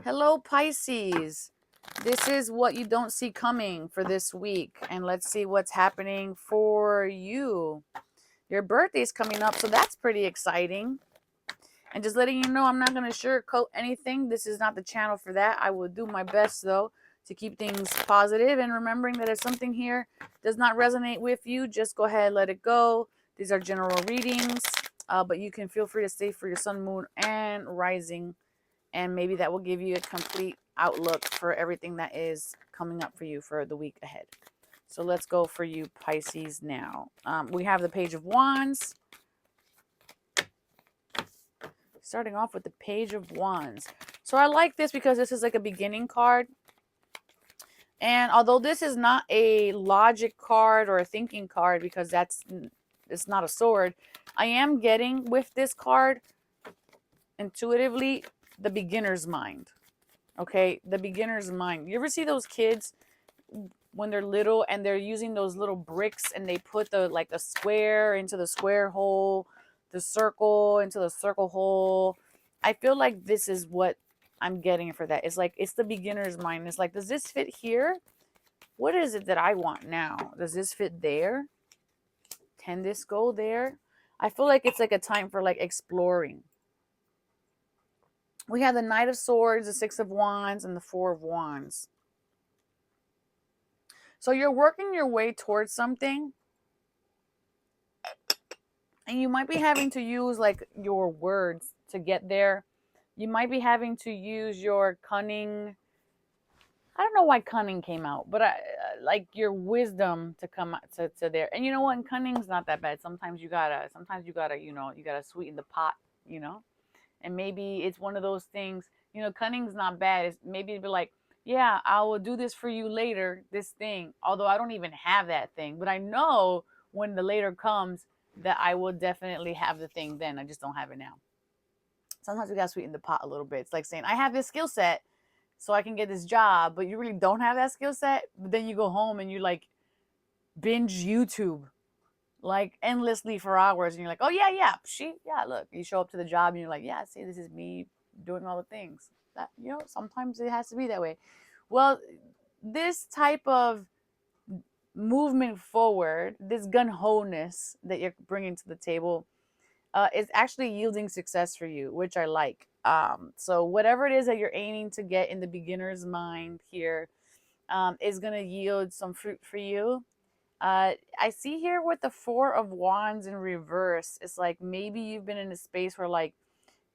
Hello, Pisces. This is what you don't see coming for this week. And let's see what's happening for you. Your birthday is coming up, so that's pretty exciting. And just letting you know, I'm not going to sugarcoat anything. This is not the channel for that. I will do my best, though, to keep things positive. And remembering that if something here does not resonate with you, just go ahead and let it go. These are general readings, but you can feel free to stay for your sun, moon, and rising, and maybe that will give you a complete outlook for everything that is coming up for you for the week ahead. So let's go for you, Pisces, now. We have the Page of Wands. Starting off with the Page of Wands. So I like this because this is like a beginning card. And although this is not a logic card or a thinking card, because it's not a sword, I am getting with this card intuitively the beginner's mind. Okay, the beginner's mind. You ever see those kids when they're little and they're using those little bricks and they put the square into the square hole, the circle into the circle hole? I feel like this is what I'm getting for that. It's like it's the beginner's mind. It's like, does this fit here? What is it that I want now? Does this fit there? Can this go there? I feel like it's like a time for like exploring. We have the Knight of Swords, the Six of Wands, and the Four of Wands. So you're working your way towards something, and you might be having to use like your words to get there. You might be having to use your cunning. I don't know why cunning came out, but like your wisdom to come to there. And you know what? And cunning's not that bad. Sometimes you gotta, you gotta sweeten the pot, you know? And maybe it's one of those things, cunning's not bad. It's maybe it'd be like, yeah, I will do this for you later, this thing. Although I don't even have that thing. But I know when the later comes that I will definitely have the thing then. I just don't have it now. Sometimes we gotta sweeten the pot a little bit. It's like saying, I have this skill set so I can get this job, but you really don't have that skill set. But then you go home and you like binge YouTube like endlessly for hours, and you're like, oh yeah, look, you show up to the job and you're like, yeah, see, this is me doing all the things that, sometimes it has to be that way. Well, this type of movement forward, this gun-ho-ness that you're bringing to the table, is actually yielding success for you, which I like. So whatever it is that you're aiming to get in the beginner's mind here, is going to yield some fruit for you. I see here with the Four of Wands in reverse, it's like maybe you've been in a space where like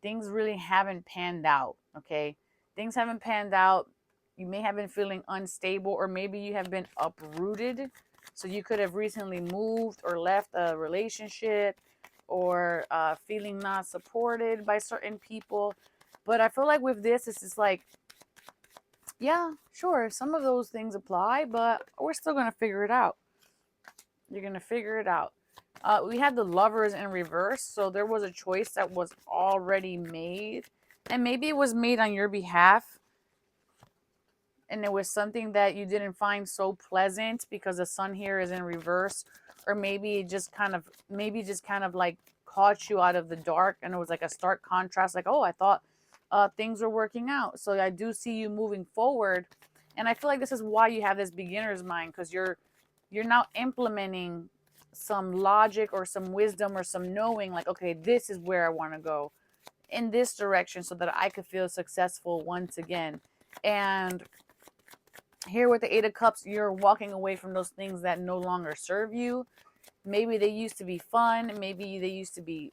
things really haven't panned out. Okay, things haven't panned out. You may have been feeling unstable, or maybe you have been uprooted. So you could have recently moved or left a relationship, or feeling not supported by certain people. But I feel like with this, it's just like, yeah, sure, some of those things apply, but we're still gonna figure it out. You're going to figure it out. We had the Lovers in reverse. So there was a choice that was already made. And maybe it was made on your behalf. And it was something that you didn't find so pleasant because the sun here is in reverse. Or maybe it just kind of like caught you out of the dark. And it was like a stark contrast. Like, oh, I thought things were working out. So I do see you moving forward. And I feel like this is why you have this beginner's mind, because you're now implementing some logic or some wisdom or some knowing, like, okay, this is where I want to go in this direction so that I could feel successful once again. And here with the Eight of Cups, you're walking away from those things that no longer serve you. Maybe they used to be fun. Maybe they used to be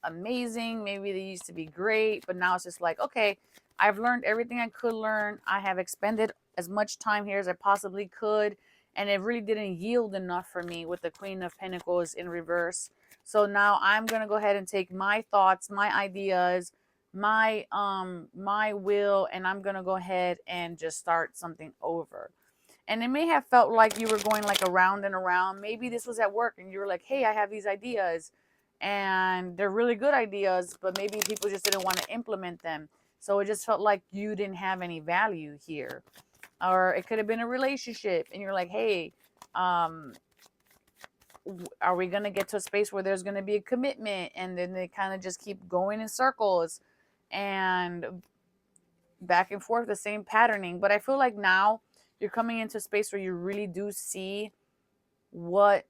amazing. Maybe they used to be great. But now it's just like, okay, I've learned everything I could learn. I have expended as much time here as I possibly could. And it really didn't yield enough for me with the Queen of Pentacles in reverse. So now I'm going to go ahead and take my thoughts, my ideas, my will, and I'm going to go ahead and just start something over. And it may have felt like you were going like around and around. Maybe this was at work and you were like, hey, I have these ideas and they're really good ideas, but maybe people just didn't want to implement them. So it just felt like you didn't have any value here. Or it could have been a relationship and you're like, hey, are we going to get to a space where there's going to be a commitment? And then they kind of just keep going in circles. And back and forth, the same patterning. But I feel like now you're coming into a space where you really do see what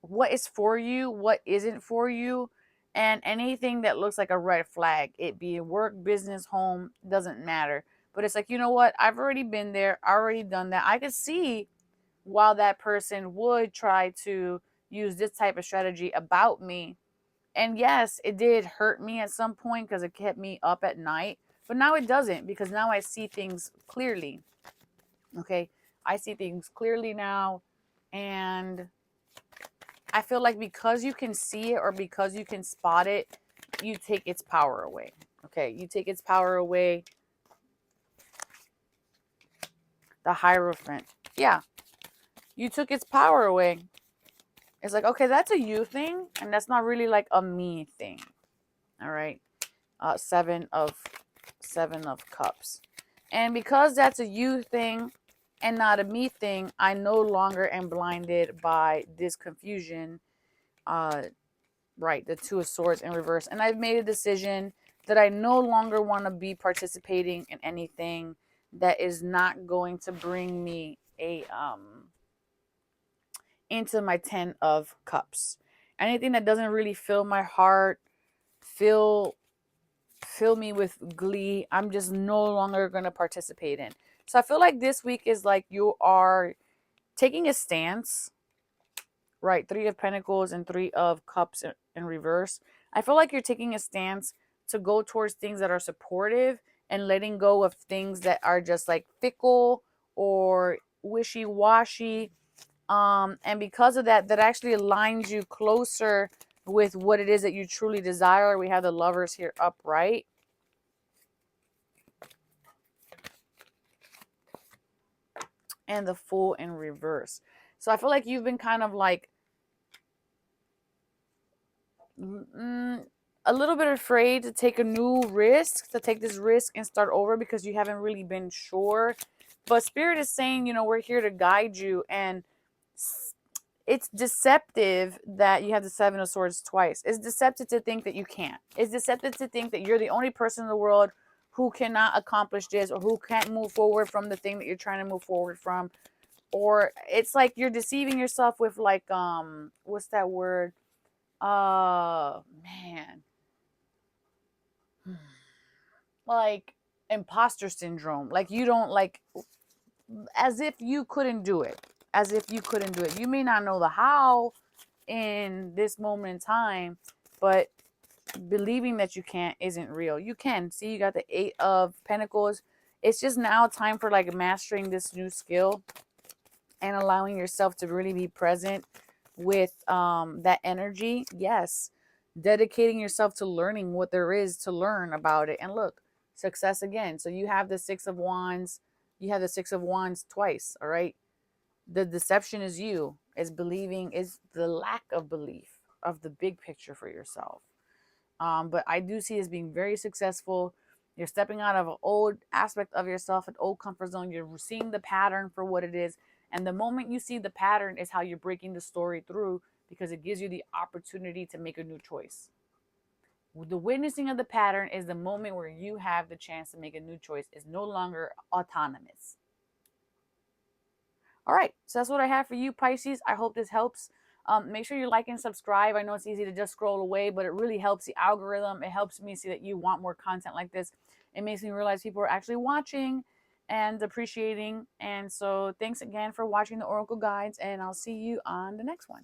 what is for you, what isn't for you, and anything that looks like a red flag, it be work, business, home, doesn't matter. But it's like, you know what? I've already been there, already done that. I could see while that person would try to use this type of strategy about me. And yes, it did hurt me at some point because it kept me up at night. But now it doesn't, because now I see things clearly. Okay. I see things clearly now. And I feel like because you can see it or because you can spot it, you take its power away. Okay. You take its power away. The Hierophant. Yeah. You took its power away. It's like, okay, that's a you thing. And that's not really like a me thing. All right. Seven of Cups. And because that's a you thing and not a me thing, I no longer am blinded by this confusion. Right, the Two of Swords in reverse. And I've made a decision that I no longer want to be participating in anything that is not going to bring me a into my 10 of Cups. Anything that doesn't really fill my heart, fill me with glee, I'm just no longer going to participate in. So I feel like this week is like you are taking a stance, right? Three of Pentacles and Three of Cups in reverse. I feel like you're taking a stance to go towards things that are supportive and letting go of things that are just like fickle or wishy-washy. And because of that, that actually aligns you closer with what it is that you truly desire. We have the Lovers here upright. And the Fool in reverse. So I feel like you've been kind of like a little bit afraid to take a new risk, to take this risk and start over because you haven't really been sure. But Spirit is saying, you know, we're here to guide you. And it's deceptive that you have the Seven of Swords twice. It's deceptive to think that you can't. It's deceptive to think that you're the only person in the world who cannot accomplish this or who can't move forward from the thing that you're trying to move forward from. Or it's like you're deceiving yourself with like what's that word? Man. Like imposter syndrome. Like you don't like, as if you couldn't do it. As if you couldn't do it. You may not know the how in this moment in time, but believing that you can't isn't real. You can. See, you got the Eight of Pentacles. It's just now time for like mastering this new skill and allowing yourself to really be present with that energy. Yes, dedicating yourself to learning what there is to learn about it. And look, success again. So you have the Six of Wands. You have the Six of Wands twice. All right. The deception is you. Is believing, is the lack of belief of the big picture for yourself. But I do see as being very successful. You're stepping out of an old aspect of yourself, an old comfort zone. You're seeing the pattern for what it is. And the moment you see the pattern is how you're breaking the story through, because it gives you the opportunity to make a new choice. The witnessing of the pattern is the moment where you have the chance to make a new choice. It's no longer autonomous. All right, so that's what I have for you, Pisces. I hope this helps. Make sure you like and subscribe. I know it's easy to just scroll away, but it really helps the algorithm. It helps me see that you want more content like this. It makes me realize people are actually watching and appreciating. And so thanks again for watching the Oracle Guides, and I'll see you on the next one.